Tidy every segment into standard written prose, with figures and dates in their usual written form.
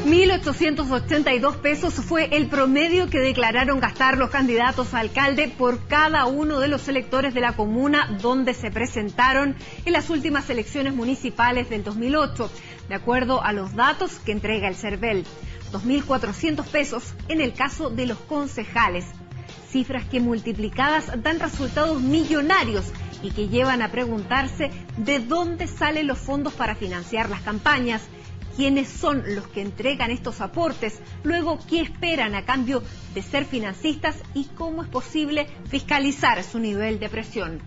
1.882 pesos fue el promedio que declararon gastar los candidatos a alcalde por cada uno de los electores de la comuna donde se presentaron en las últimas elecciones municipales del 2008, de acuerdo a los datos que entrega el CERVEL. 2.400 pesos en el caso de los concejales. Cifras que multiplicadas dan resultados millonarios y que llevan a preguntarse de dónde salen los fondos para financiar las campañas, quiénes son los que entregan estos aportes, luego qué esperan a cambio de ser financistas y cómo es posible fiscalizar su nivel de presión.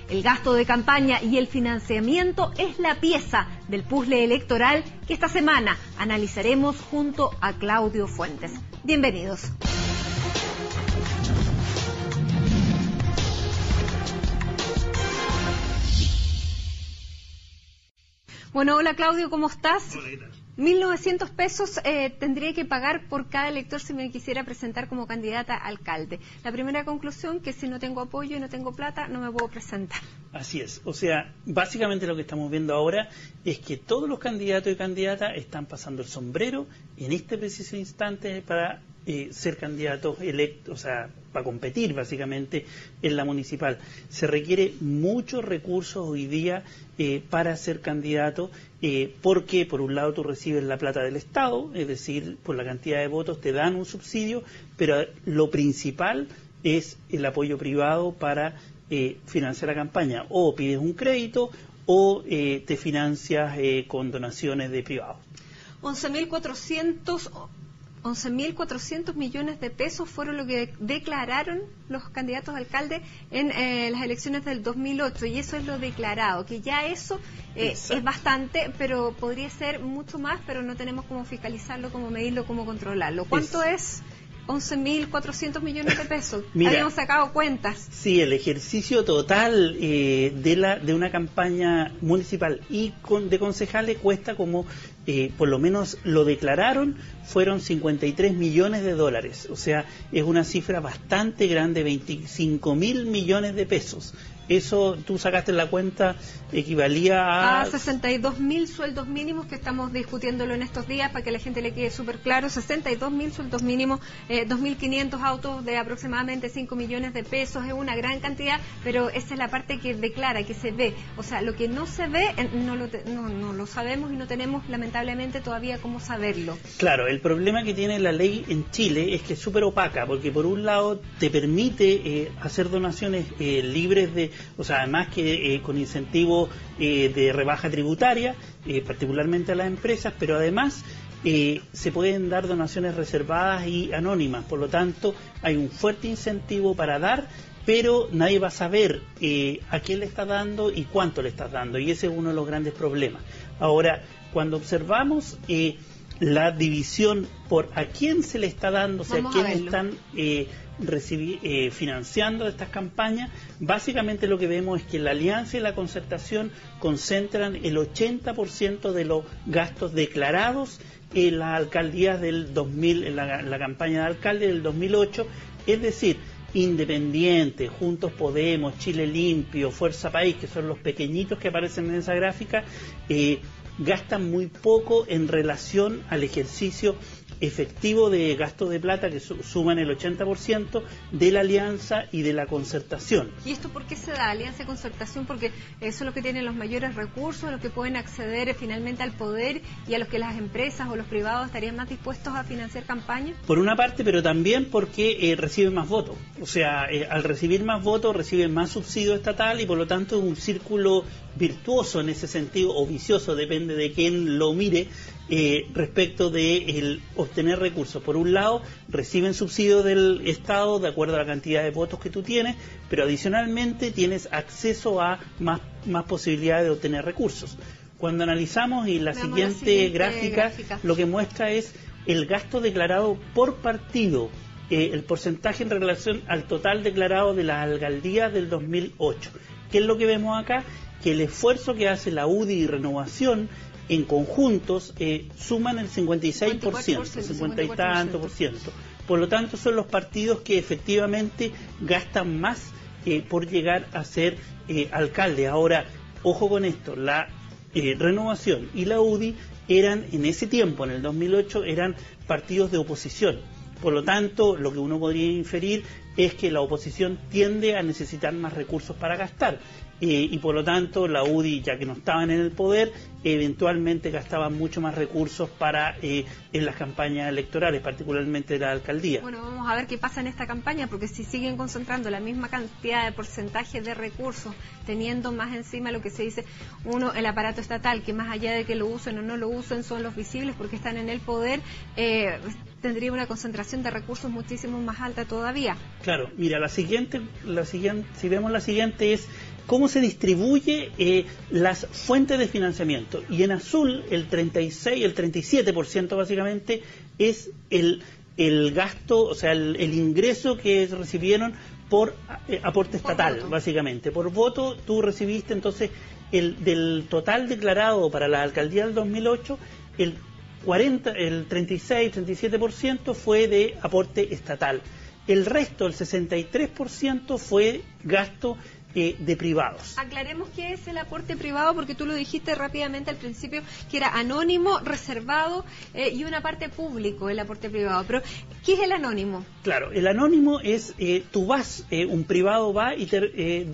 El gasto de campaña y el financiamiento es la pieza del puzzle electoral que esta semana analizaremos junto a Claudio Fuentes. Bienvenidos. Bueno, hola Claudio, ¿cómo estás? Hola, ¿qué tal? 1.900 pesos tendría que pagar por cada elector si me quisiera presentar como candidata a alcalde. La primera conclusión, que si no tengo apoyo y no tengo plata, no me puedo presentar. Así es, o sea, básicamente lo que estamos viendo ahora es que todos los candidatos y candidatas están pasando el sombrero en este preciso instante para ser candidatos electos, o sea, para competir básicamente en la municipal. Se requiere muchos recursos hoy día para ser candidato, porque por un lado tú recibes la plata del Estado, es decir, por la cantidad de votos te dan un subsidio, pero lo principal es el apoyo privado para financiar la campaña. O pides un crédito o te financias con donaciones de privados. 11.400 millones de pesos fueron lo que declararon los candidatos a alcalde en las elecciones del 2008, y eso es lo declarado, que ya eso es bastante, pero podría ser mucho más, pero no tenemos cómo fiscalizarlo, cómo medirlo, cómo controlarlo. ¿Cuánto es 11.400 millones de pesos? Mira, habíamos sacado cuentas. Sí, el ejercicio total de una campaña municipal y de concejales cuesta como, por lo menos lo declararon, fueron 53 millones de dólares. O sea, es una cifra bastante grande, 25.000 millones de pesos. Eso, tú sacaste la cuenta, equivalía a 62.000 sueldos mínimos, que estamos discutiéndolo en estos días para que la gente le quede súper claro. 62.000 sueldos mínimos, 2.500 autos de aproximadamente 5 millones de pesos. Es una gran cantidad, pero esa es la parte que declara, que se ve. O sea, lo que no se ve no lo sabemos y no tenemos lamentablemente todavía cómo saberlo. Claro, el problema que tiene la ley en Chile es que es súper opaca, porque por un lado te permite hacer donaciones libres de, o sea, además que con incentivos de rebaja tributaria, particularmente a las empresas, pero además se pueden dar donaciones reservadas y anónimas. Por lo tanto, hay un fuerte incentivo para dar, pero nadie va a saber a quién le está dando y cuánto le estás dando, y ese es uno de los grandes problemas. Ahora, cuando observamos la división por a quién se le está dando, o sea, a quién están financiando estas campañas, básicamente lo que vemos es que la alianza y la concertación concentran el 80% de los gastos declarados en las alcaldías del 2000, en la campaña de alcalde del 2008, es decir, Independiente, Juntos Podemos, Chile Limpio, Fuerza País, que son los pequeñitos que aparecen en esa gráfica, gastan muy poco en relación al ejercicio efectivo de gasto de plata, que suman el 80% de la alianza y de la concertación. ¿Y esto por qué se da, alianza y concertación? Porque son los que tienen los mayores recursos, los que pueden acceder finalmente al poder y a los que las empresas o los privados estarían más dispuestos a financiar campañas. Por una parte, pero también porque reciben más votos. O sea, al recibir más votos reciben más subsidio estatal y por lo tanto es un círculo virtuoso en ese sentido, o vicioso, depende de quién lo mire, respecto de obtener recursos. Por un lado, reciben subsidio del Estado de acuerdo a la cantidad de votos que tú tienes, pero adicionalmente tienes acceso a más posibilidades de obtener recursos. Cuando analizamos y la siguiente gráfica, lo que muestra es el gasto declarado por partido, el porcentaje en relación al total declarado de las alcaldías del 2008. ¿Qué es lo que vemos acá? Que el esfuerzo que hace la UDI y Renovación en conjuntos suman el 56%, 50 y tanto por ciento. Por lo tanto, son los partidos que efectivamente gastan más por llegar a ser alcalde. Ahora, ojo con esto, la Renovación y la UDI eran, en ese tiempo, en el 2008, eran partidos de oposición. Por lo tanto, lo que uno podría inferir es que la oposición tiende a necesitar más recursos para gastar. Y por lo tanto, la UDI, ya que no estaban en el poder, eventualmente gastaban mucho más recursos en las campañas electorales, particularmente de la alcaldía. Bueno, vamos a ver qué pasa en esta campaña, porque si siguen concentrando la misma cantidad de porcentaje de recursos, teniendo más encima lo que se dice, el aparato estatal, que más allá de que lo usen o no lo usen, son los visibles porque están en el poder, tendría una concentración de recursos muchísimo más alta todavía. Claro, mira, si vemos la siguiente es cómo se distribuye las fuentes de financiamiento. Y en azul, el 37% básicamente es el gasto, o sea, el ingreso que recibieron por aporte estatal, básicamente. Por voto, tú recibiste entonces del total declarado para la alcaldía del 2008, el 36-37% fue de aporte estatal. El resto, el 63%, fue gasto de privados. Aclaremos qué es el aporte privado, porque tú lo dijiste rápidamente al principio, que era anónimo, reservado y una parte público, el aporte privado. Pero, ¿qué es el anónimo? Claro, el anónimo es, un privado va y te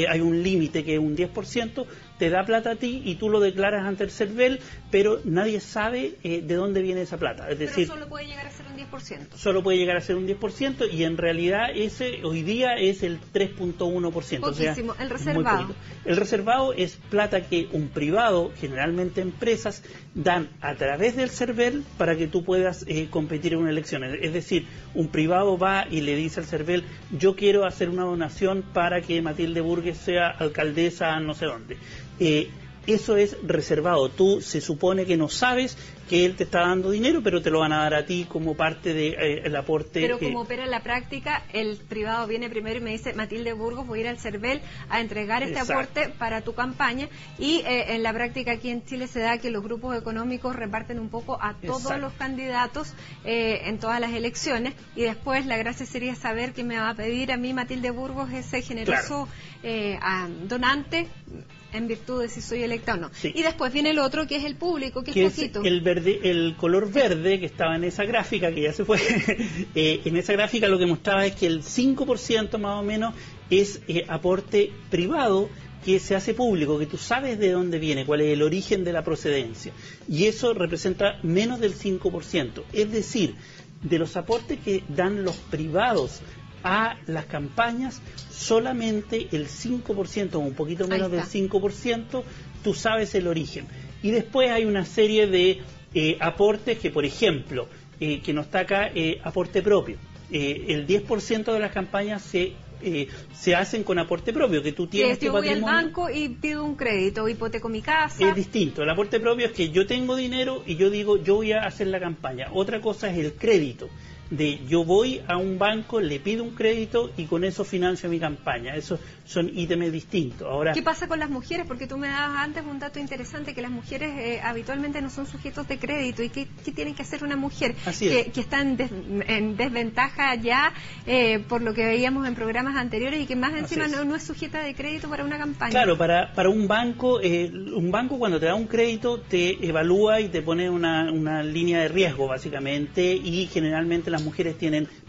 hay un límite que es un 10%, te da plata a ti y tú lo declaras ante el CERVEL, pero nadie sabe de dónde viene esa plata. Es decir, solo puede llegar a ser un 10%. Solo puede llegar a ser un 10% y en realidad ese hoy día es el 3.1%. Poquísimo. O sea, El reservado. El reservado es plata que un privado, generalmente empresas, dan a través del CERVEL para que tú puedas competir en una elección. Es decir, un privado va y le dice al CERVEL, yo quiero hacer una donación para que Matilde Burgues sea alcaldesa no sé dónde. Eso es reservado. Tú se supone que no sabes que él te está dando dinero, pero te lo van a dar a ti como parte del aporte. Pero como opera en la práctica, el privado viene primero y me dice, Matilde Burgos, voy a ir al CERVEL a entregar este aporte para tu campaña. Y en la práctica aquí en Chile se da que los grupos económicos reparten un poco a todos los candidatos en todas las elecciones. Y después la gracia sería saber que me va a pedir a mí Matilde Burgos ese generoso donante en virtud de si soy electa o no. Sí. Y después viene el otro, que es el público, que es poquito. El color verde que estaba en esa gráfica, que ya se fue, en esa gráfica lo que mostraba es que el 5% más o menos es aporte privado que se hace público, que tú sabes de dónde viene, cuál es el origen de la procedencia. Y eso representa menos del 5%. Es decir, de los aportes que dan los privados a las campañas, solamente el 5%, o un poquito menos del 5%, tú sabes el origen. Y después hay una serie de aportes que, por ejemplo, que no está acá, aporte propio. El 10% de las campañas se hacen con aporte propio, que tú tienes tu patrimonio. Yo voy al banco y pido un crédito, hipoteco mi casa. Es distinto. El aporte propio es que yo tengo dinero y yo digo, yo voy a hacer la campaña. Otra cosa es el crédito. Yo voy a un banco, le pido un crédito y con eso financio mi campaña. Esos son ítems distintos. Ahora, ¿qué pasa con las mujeres? Porque tú me dabas antes un dato interesante, que las mujeres habitualmente no son sujetos de crédito. ¿Y qué tiene que hacer una mujer que está en desventaja ya por lo que veíamos en programas anteriores y que más encima no es sujeta de crédito para una campaña? Claro, para un banco cuando te da un crédito te evalúa y te pone una línea de riesgo básicamente, y generalmente las mujeres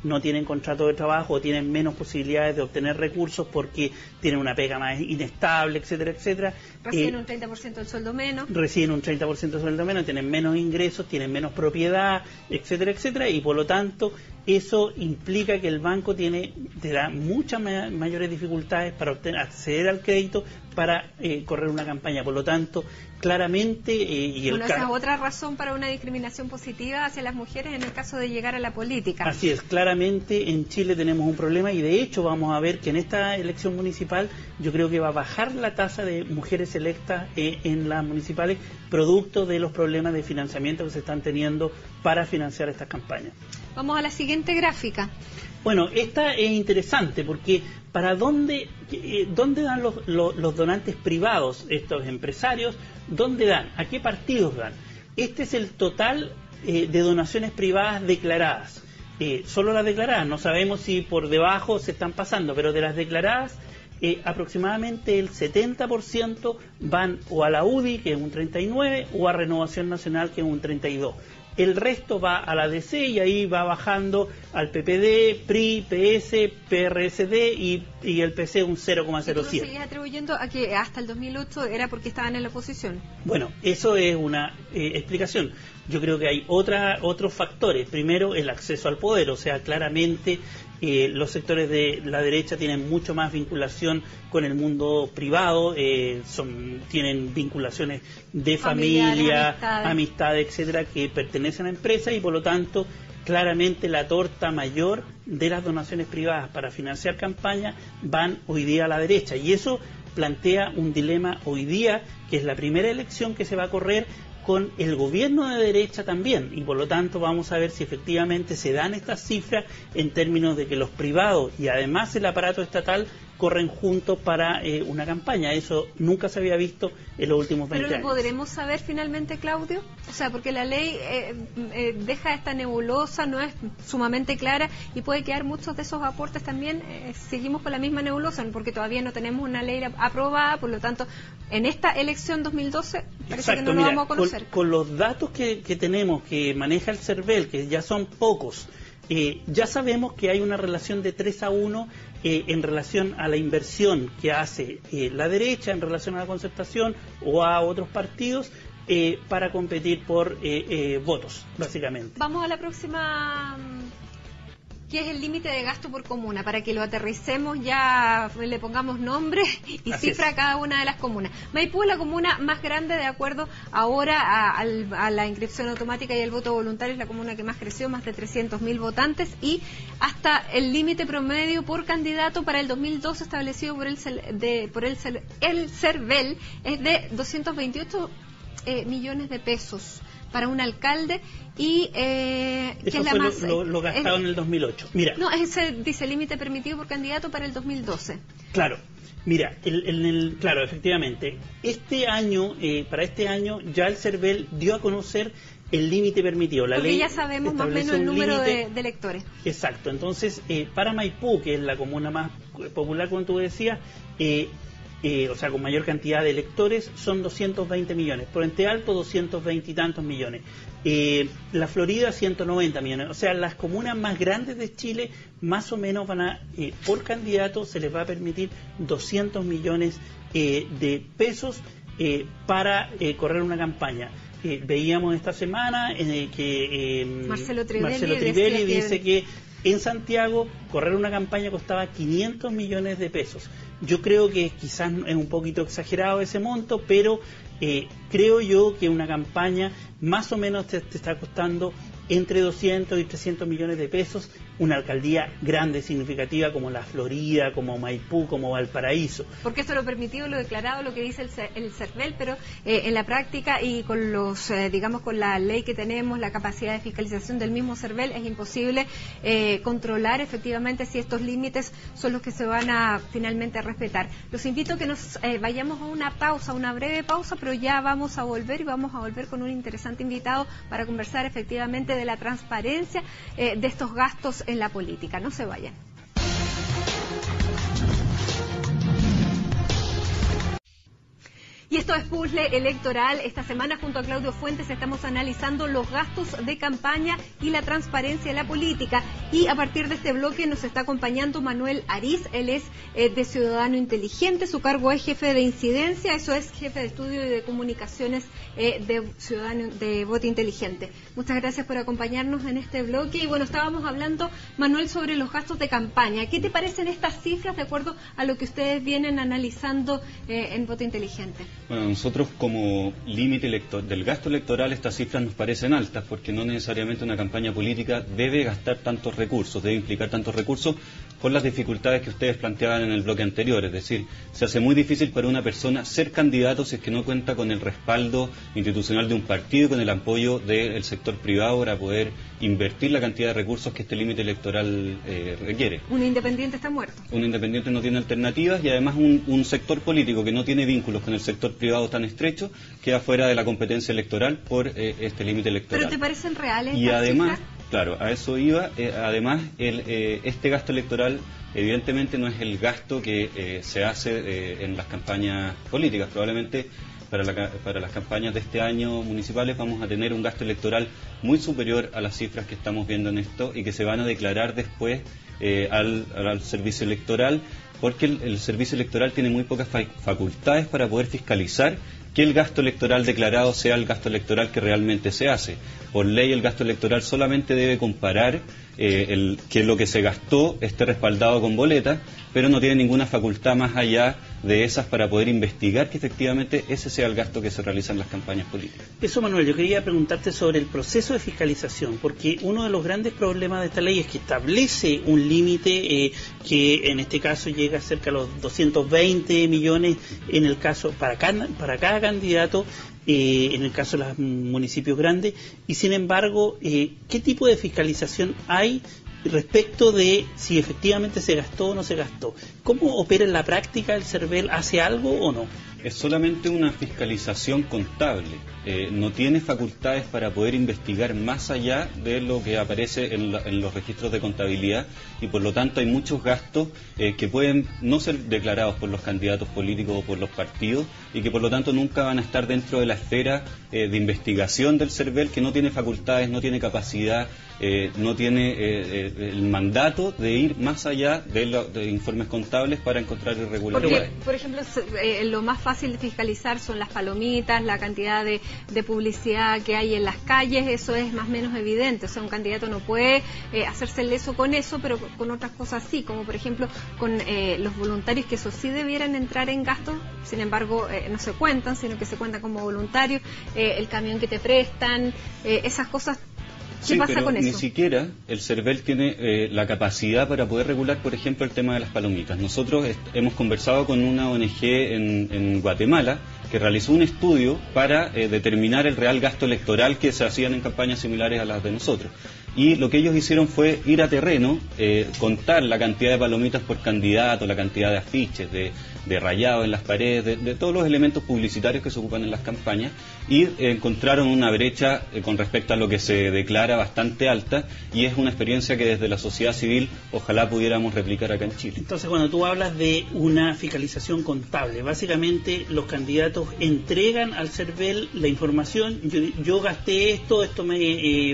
no tienen contrato de trabajo o tienen menos posibilidades de obtener recursos porque tienen una pega más inestable, etcétera, etcétera. Reciben un 30% del sueldo menos. Reciben un 30% del sueldo menos, tienen menos ingresos, tienen menos propiedad, etcétera, etcétera, y por lo tanto eso implica que el banco te da muchas mayores dificultades para acceder al crédito para correr una campaña. Por lo tanto, claramente... esa es otra razón para una discriminación positiva hacia las mujeres en el caso de llegar a la política. Así es, claramente en Chile tenemos un problema y de hecho vamos a ver que en esta elección municipal yo creo que va a bajar la tasa de mujeres electas en las municipales, producto de los problemas de financiamiento que se están teniendo para financiar estas campañas. Vamos a la siguiente gráfica. Bueno, esta es interesante porque ¿para dónde dan los donantes privados, estos empresarios? ¿Dónde dan? ¿A qué partidos dan? Este es el total de donaciones privadas declaradas. Solo las declaradas, no sabemos si por debajo se están pasando, pero de las declaradas, aproximadamente el 70% van o a la UDI, que es un 39%, o a Renovación Nacional, que es un 32%. El resto va a la DC y ahí va bajando al PPD, PRI, PS, PRSD y el PC un 0,07. ¿Tú sigues atribuyendo a que hasta el 2008 era porque estaban en la oposición? Bueno, eso es una explicación. Yo creo que hay otros factores. Primero, el acceso al poder. O sea, claramente los sectores de la derecha tienen mucho más vinculación con el mundo privado, tienen vinculaciones de familia, amistades, etcétera, que pertenecen a empresas y por lo tanto claramente la torta mayor de las donaciones privadas para financiar campañas van hoy día a la derecha y eso plantea un dilema hoy día, que es la primera elección que se va a correr con el gobierno de derecha también, y por lo tanto vamos a ver si efectivamente se dan estas cifras en términos de que los privados y además el aparato estatal corren juntos para una campaña. Eso nunca se había visto en los últimos 20 años. ¿Pero lo podremos saber finalmente, Claudio? O sea, porque la ley deja esta nebulosa, no es sumamente clara y puede quedar muchos de esos aportes también. Seguimos con la misma nebulosa porque todavía no tenemos una ley aprobada, por lo tanto, en esta elección 2012 parece que no lo vamos a conocer. Con los datos que tenemos, que maneja el CERVEL, que ya son pocos, ya sabemos que hay una relación de 3-1 en relación a la inversión que hace la derecha en relación a la concertación o a otros partidos para competir por votos, básicamente. Vamos a la próxima, que es el límite de gasto por comuna, para que lo aterricemos, ya le pongamos nombre y Así cifra a cada una de las comunas. Maipú es la comuna más grande de acuerdo ahora a la inscripción automática y el voto voluntario, es la comuna que más creció, más de 300.000 votantes, y hasta el límite promedio por candidato para el 2012 establecido por el CERVEL es de 228 millones de pesos para un alcalde y eso fue lo gastado en el 2008. Mira, no, ese dice límite permitido por candidato para el 2012. Claro, mira, claro, efectivamente, este año, para este año ya el CERVEL dio a conocer el límite permitido. La Porque ley ya sabemos más o menos el número de electores. Exacto, entonces para Maipú, que es la comuna más popular, como tú decías, o sea, con mayor cantidad de electores, son 220 millones. Puente Alto, 220 y tantos millones. La Florida, 190 millones. O sea, las comunas más grandes de Chile, más o menos van a, por candidato, se les va a permitir 200 millones de pesos para correr una campaña. Veíamos esta semana que Marcelo Trivelli dice que en Santiago correr una campaña costaba 500 millones de pesos. Yo creo que quizás es un poquito exagerado ese monto, pero creo yo que una campaña más o menos te está costando entre 200 y 300 millones de pesos una alcaldía grande, significativa como la Florida, como Maipú, como Valparaíso. Porque esto lo permitido, lo declarado, lo que dice el CERVEL, pero en la práctica y con los, digamos, con la ley que tenemos, la capacidad de fiscalización del mismo CERVEL, es imposible controlar efectivamente si estos límites son los que se van a finalmente respetar. Los invito a que nos vayamos a una pausa, una breve pausa, pero ya vamos a volver y vamos a volver con un interesante invitado para conversar efectivamente de la transparencia de estos gastos en la política. No se vayan. Y esto es Puzzle Electoral. Esta semana junto a Claudio Fuentes estamos analizando los gastos de campaña y la transparencia en la política. Y a partir de este bloque nos está acompañando Manuel Ariz. Él es de Ciudadano Inteligente. Su cargo es jefe de incidencia, eso es jefe de estudio y de comunicaciones de Ciudadano de Voto Inteligente. Muchas gracias por acompañarnos en este bloque. Y bueno, estábamos hablando, Manuel, sobre los gastos de campaña. ¿Qué te parecen estas cifras de acuerdo a lo que ustedes vienen analizando en Voto Inteligente? Bueno, nosotros como límite del gasto electoral estas cifras nos parecen altas porque no necesariamente una campaña política debe gastar tantos recursos, debe implicar tantos recursos por las dificultades que ustedes planteaban en el bloque anterior. Es decir, se hace muy difícil para una persona ser candidato si es que no cuenta con el respaldo institucional de un partido y con el apoyo del sector privado para poder invertir la cantidad de recursos que este límite electoral requiere. Un independiente está muerto. Un independiente no tiene alternativas y además un sector político que no tiene vínculos con el sector privado tan estrecho queda fuera de la competencia electoral por este límite electoral. ¿Pero te parecen reales? Y además, Claro, a eso iba. Además, este gasto electoral evidentemente no es el gasto que se hace en las campañas políticas. Probablemente para las campañas de este año municipales vamos a tener un gasto electoral muy superior a las cifras que estamos viendo en esto y que se van a declarar después al servicio electoral, porque el servicio electoral tiene muy pocas facultades para poder fiscalizar que el gasto electoral declarado sea el gasto electoral que realmente se hace. Por ley, el gasto electoral solamente debe comparar que lo que se gastó esté respaldado con boletas, pero no tiene ninguna facultad más allá de esas para poder investigar que efectivamente ese sea el gasto que se realiza en las campañas políticas. Eso, Manuel, yo quería preguntarte sobre el proceso de fiscalización, porque uno de los grandes problemas de esta ley es que establece un límite que en este caso llega a cerca de los 220 millones en el caso para cada candidato, en el caso de los municipios grandes, y sin embargo, ¿qué tipo de fiscalización hay respecto de si efectivamente se gastó o no se gastó? ¿Cómo opera en la práctica el CERVEL? ¿Hace algo o no? Es solamente una fiscalización contable, no tiene facultades para poder investigar más allá de lo que aparece en los registros de contabilidad, y por lo tanto hay muchos gastos que pueden no ser declarados por los candidatos políticos o por los partidos, y que por lo tanto nunca van a estar dentro de la esfera de investigación del CERVEL, que no tiene facultades, no tiene capacidad, no tiene el mandato de ir más allá de informes contables para encontrar irregularidades. Por ejemplo, lo más fácil de fiscalizar son las palomitas, la cantidad de publicidad que hay en las calles, eso es más o menos evidente. O sea, un candidato no puede hacerse el leso con eso, pero con otras cosas sí, como por ejemplo con los voluntarios, que eso sí debieran entrar en gastos, sin embargo no se cuentan, sino que se cuentan como voluntarios, el camión que te prestan, esas cosas. ¿Qué pasa con eso? Ni siquiera el CERVEL tiene la capacidad para poder regular, por ejemplo, el tema de las palomitas. Nosotros hemos conversado con una ONG en Guatemala que realizó un estudio para determinar el real gasto electoral que se hacían en campañas similares a las de nosotros. Y lo que ellos hicieron fue ir a terreno, contar la cantidad de palomitas por candidato, la cantidad de afiches, de rayados en las paredes, de todos los elementos publicitarios que se ocupan en las campañas, y encontraron una brecha con respecto a lo que se declara bastante alta, y es una experiencia que desde la sociedad civil ojalá pudiéramos replicar acá en Chile. Entonces, cuando tú hablas de una fiscalización contable, básicamente los candidatos entregan al CERVEL la información: yo gasté esto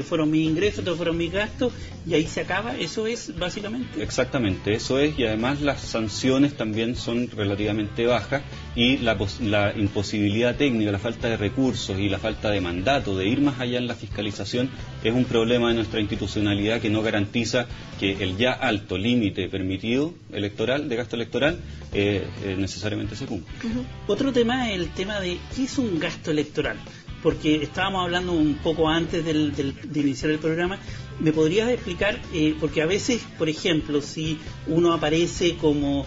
fueron mis ingresos, estos fueron mis gastos, y ahí se acaba. Eso es básicamente. Exactamente, eso es, y además las sanciones también son relativamente bajas, y la imposibilidad técnica, la falta de recursos y la falta de mandato de ir más allá en la fiscalización es un problema de nuestra institucionalidad que no garantiza que el ya alto límite permitido electoral, de gasto electoral, necesariamente se cumpla. Otro tema es el tema de qué es un gasto electoral, porque estábamos hablando un poco antes de iniciar el programa. ¿Me podrías explicar? Porque a veces, por ejemplo, si uno aparece como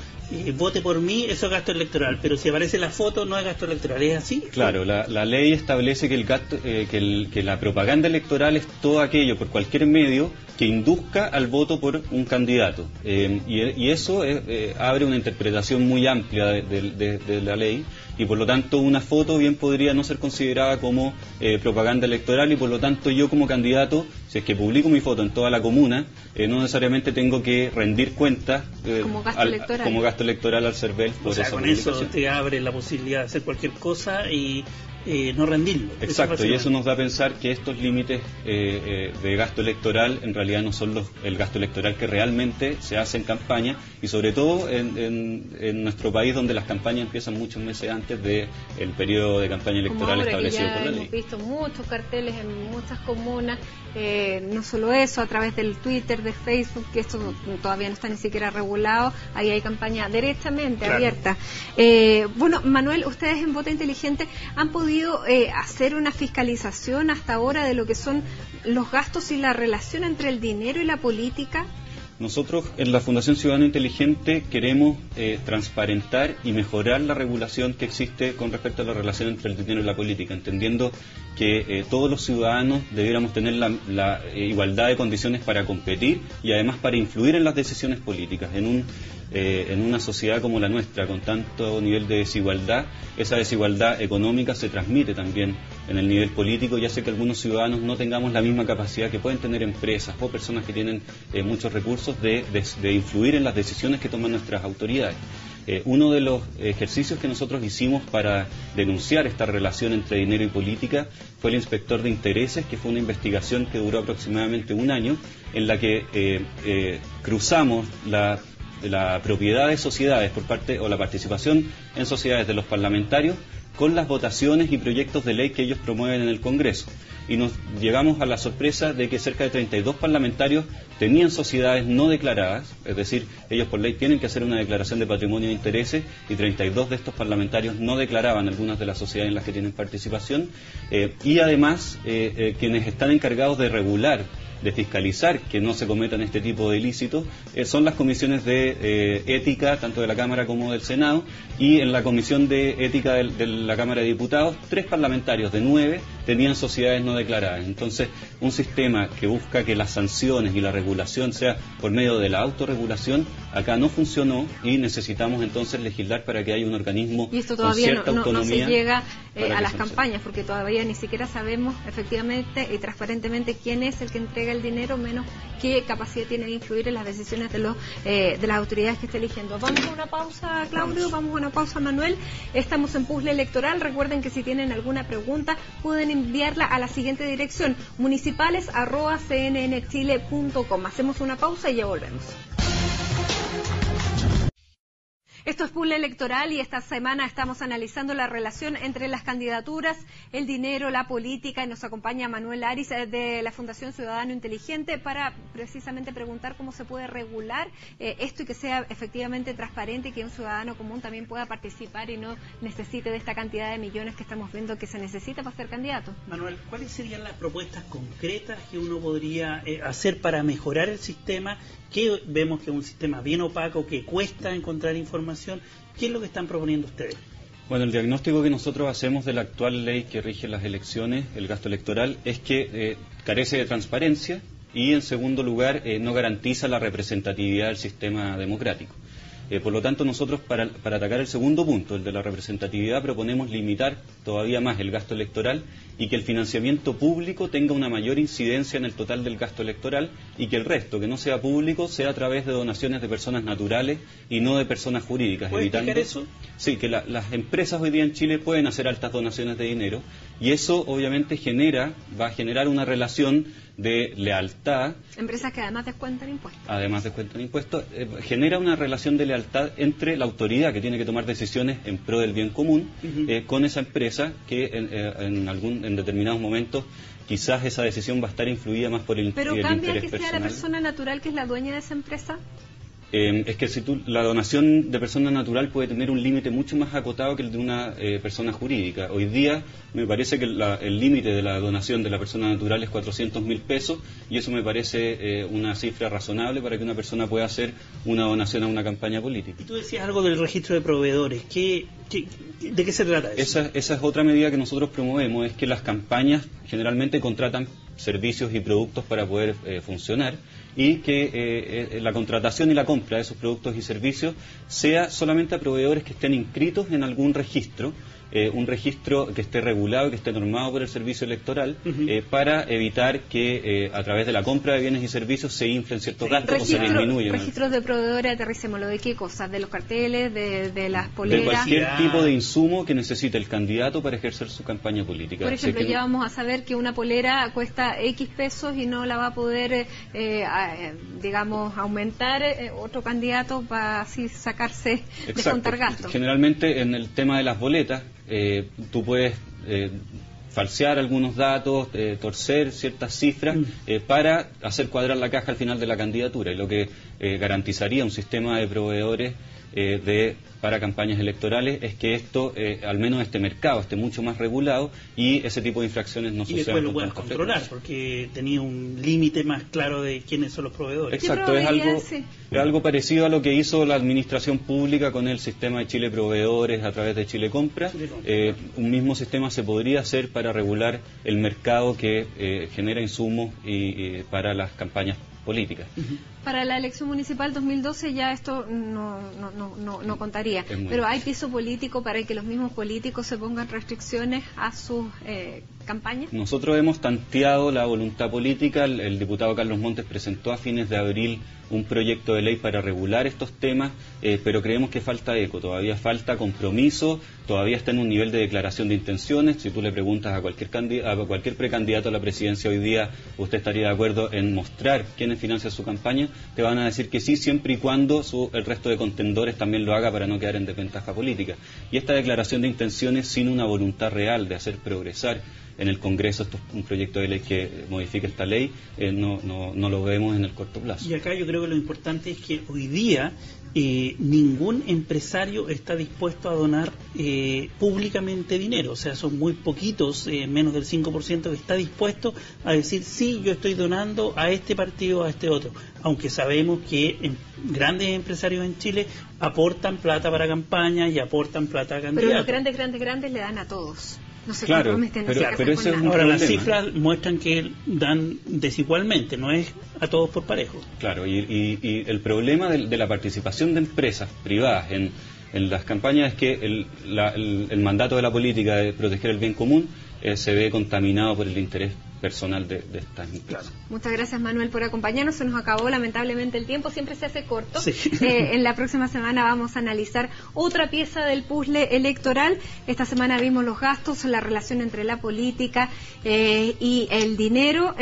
vote por mí, eso es gasto electoral, pero si aparece la foto no es gasto electoral, ¿es así? Claro, la ley establece que el gasto, que la propaganda electoral es todo aquello, por cualquier medio, que induzca al voto por un candidato, y eso abre una interpretación muy amplia de la ley, y por lo tanto una foto bien podría no ser considerada como propaganda electoral, y por lo tanto yo como candidato, si es que publico mi foto en toda la comuna, no necesariamente tengo que rendir cuentas como gasto electoral al CERVEL por esa con eso te abre la posibilidad de hacer cualquier cosa y no rendirlo. Exacto, y eso nos da a pensar que estos límites de gasto electoral en realidad no son el gasto electoral que realmente se hace en campaña, y sobre todo en nuestro país, donde las campañas empiezan muchos meses antes del periodo de campaña electoral establecido por la ley. Hemos visto muchos carteles en muchas comunas, no solo eso, a través del Twitter, de Facebook, que esto todavía no está ni siquiera regulado, ahí hay campaña derechamente abierta. Bueno, Manuel, ustedes en Vota Inteligente han podido hacer una fiscalización hasta ahora de lo que son los gastos y la relación entre el dinero y la política. Nosotros en la Fundación Ciudadano Inteligente queremos transparentar y mejorar la regulación que existe con respecto a la relación entre el dinero y la política, entendiendo que todos los ciudadanos debiéramos tener la igualdad de condiciones para competir y además para influir en las decisiones políticas. En una sociedad como la nuestra, con tanto nivel de desigualdad, esa desigualdad económica se transmite también en el nivel político y hace que algunos ciudadanos no tengamos la misma capacidad que pueden tener empresas o personas que tienen muchos recursos de influir en las decisiones que toman nuestras autoridades. Uno de los ejercicios que nosotros hicimos para denunciar esta relación entre dinero y política fue el inspector de intereses, que fue una investigación que duró aproximadamente un año, en la que cruzamos la propiedad de sociedades por parte, o la participación en sociedades de los parlamentarios, con las votaciones y proyectos de ley que ellos promueven en el Congreso. Y nos llegamos a la sorpresa de que cerca de 32 parlamentarios tenían sociedades no declaradas, es decir, ellos por ley tienen que hacer una declaración de patrimonio de intereses, y 32 de estos parlamentarios no declaraban algunas de las sociedades en las que tienen participación, y además quienes están encargados de regular, de fiscalizar que no se cometan este tipo de ilícitos, son las comisiones de ética, tanto de la Cámara como del Senado, y en la comisión de ética de la Cámara de Diputados, 3 parlamentarios de 9 tenían sociedades no declaradas. Entonces, un sistema que busca que las sanciones y la regulación sea por medio de la autorregulación, acá no funcionó, y necesitamos entonces legislar para que haya un organismo y esto con todavía cierta no autonomía. se llega a las campañas, porque todavía ni siquiera sabemos efectivamente y transparentemente quién es el que entrega el dinero, menos qué capacidad tiene de influir en las decisiones de las autoridades que esté eligiendo. Vamos a una pausa, Claudio, vamos a una pausa, Manuel. Estamos en Puzzle Electoral. Recuerden que si tienen alguna pregunta pueden enviarla a la siguiente dirección: municipales@cnnchile.com. Hacemos una pausa y ya volvemos. Esto es Puzzle Electoral y esta semana estamos analizando la relación entre las candidaturas, el dinero, la política, y nos acompaña Manuel Aris de la Fundación Ciudadano Inteligente para precisamente preguntar cómo se puede regular esto y que sea efectivamente transparente y que un ciudadano común también pueda participar y no necesite de esta cantidad de millones que estamos viendo que se necesita para ser candidato. Manuel, ¿cuáles serían las propuestas concretas que uno podría hacer para mejorar el sistema? Que vemos que es un sistema bien opaco, que cuesta encontrar información. ¿Qué es lo que están proponiendo ustedes? Bueno, el diagnóstico que nosotros hacemos de la actual ley que rige las elecciones, el gasto electoral, es que carece de transparencia y, en segundo lugar, no garantiza la representatividad del sistema democrático. Por lo tanto, nosotros para atacar el segundo punto, el de la representatividad, proponemos limitar todavía más el gasto electoral y que el financiamiento público tenga una mayor incidencia en el total del gasto electoral, y que el resto, que no sea público, sea a través de donaciones de personas naturales y no de personas jurídicas. ¿Puede explicar eso? Sí, que las empresas hoy día en Chile pueden hacer altas donaciones de dinero, y eso obviamente va a generar una relación de lealtad. Empresas que además descuentan impuestos. Genera una relación de lealtad entre la autoridad que tiene que tomar decisiones en pro del bien común con esa empresa que en determinados momentos quizás esa decisión va a estar influida más por el interés personal. ¿Pero cambia que sea la persona natural que es la dueña de esa empresa? Es que la donación de persona natural puede tener un límite mucho más acotado que el de una persona jurídica. Hoy día me parece que el límite de la donación de la persona natural es 400.000 pesos, y eso me parece una cifra razonable para que una persona pueda hacer una donación a una campaña política. Y tú decías algo del registro de proveedores. ¿De qué se trata eso? Esa es otra medida que nosotros promovemos, es que las campañas generalmente contratan servicios y productos para poder funcionar, y que la contratación y la compra de esos productos y servicios sea solamente a proveedores que estén inscritos en algún registro, un registro que esté regulado, que esté normado por el servicio electoral, para evitar que a través de la compra de bienes y servicios se inflen ciertos gastos o se disminuyan. Registros de proveedores, aterricémoslo, ¿de qué cosas? ¿De los carteles, de las poleras? De cualquier tipo de insumo que necesite el candidato para ejercer su campaña política. Por ejemplo, ya vamos a saber que una polera cuesta X pesos y no la va a poder, digamos, aumentar otro candidato para así sacarse, descontar gastos. Generalmente en el tema de las boletas, tú puedes falsear algunos datos, torcer ciertas cifras para hacer cuadrar la caja al final de la candidatura, y lo que garantizaría un sistema de proveedores para campañas electorales es que esto, al menos este mercado, esté mucho más regulado y ese tipo de infracciones no sucedan. Y después lo puedas controlar, porque tenía un límite más claro de quiénes son los proveedores. Exacto, es algo parecido a lo que hizo la administración pública con el sistema de Chile Proveedores a través de Chile Compra. Un mismo sistema se podría hacer para regular el mercado que genera insumos y para las campañas políticas. Para la elección municipal 2012 ya esto no contaría, pero hay piso político para que los mismos políticos se pongan restricciones a sus campaña? Nosotros hemos tanteado la voluntad política. El diputado Carlos Montes presentó a fines de abril un proyecto de ley para regular estos temas, pero creemos que falta eco, todavía falta compromiso, todavía está en un nivel de declaración de intenciones. Si tú le preguntas a cualquier precandidato a la presidencia hoy día, ¿usted estaría de acuerdo en mostrar quiénes financian su campaña? Te van a decir que sí, siempre y cuando el resto de contendores también lo haga para no quedar en desventaja política. Y esta declaración de intenciones sin una voluntad real de hacer progresar en el Congreso un proyecto de ley que modifique esta ley, no lo vemos en el corto plazo. Y acá yo creo que lo importante es que hoy día ningún empresario está dispuesto a donar públicamente dinero, o sea, son muy poquitos, menos del 5% que está dispuesto a decir, sí, yo estoy donando a este partido, a este otro, aunque sabemos que grandes empresarios en Chile aportan plata para campañas y aportan plata a candidatos. Pero los grandes le dan a todos. No se claro, comprometen, no pero ese es un ahora problema. las cifras muestran que dan desigualmente, no es a todos por parejo. Claro, y el problema de la participación de empresas privadas en las campañas es que el mandato de la política de proteger el bien común se ve contaminado por el interés personal de estas empresas. Muchas gracias, Manuel, por acompañarnos. Se nos acabó lamentablemente el tiempo, siempre se hace corto. Sí. En la próxima semana vamos a analizar otra pieza del puzzle electoral. Esta semana vimos los gastos, la relación entre la política y el dinero.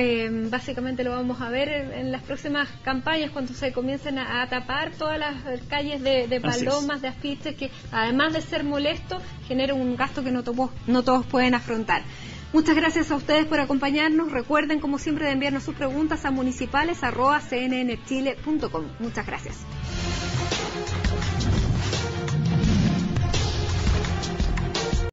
Básicamente lo vamos a ver en las próximas campañas, cuando se comiencen a tapar todas las calles de palomas, de afiches, que además de ser molesto, generan un gasto que no todos pueden afrontar. Muchas gracias a ustedes por acompañarnos. Recuerden, como siempre, de enviarnos sus preguntas a municipales@cnnchile.com. Muchas gracias.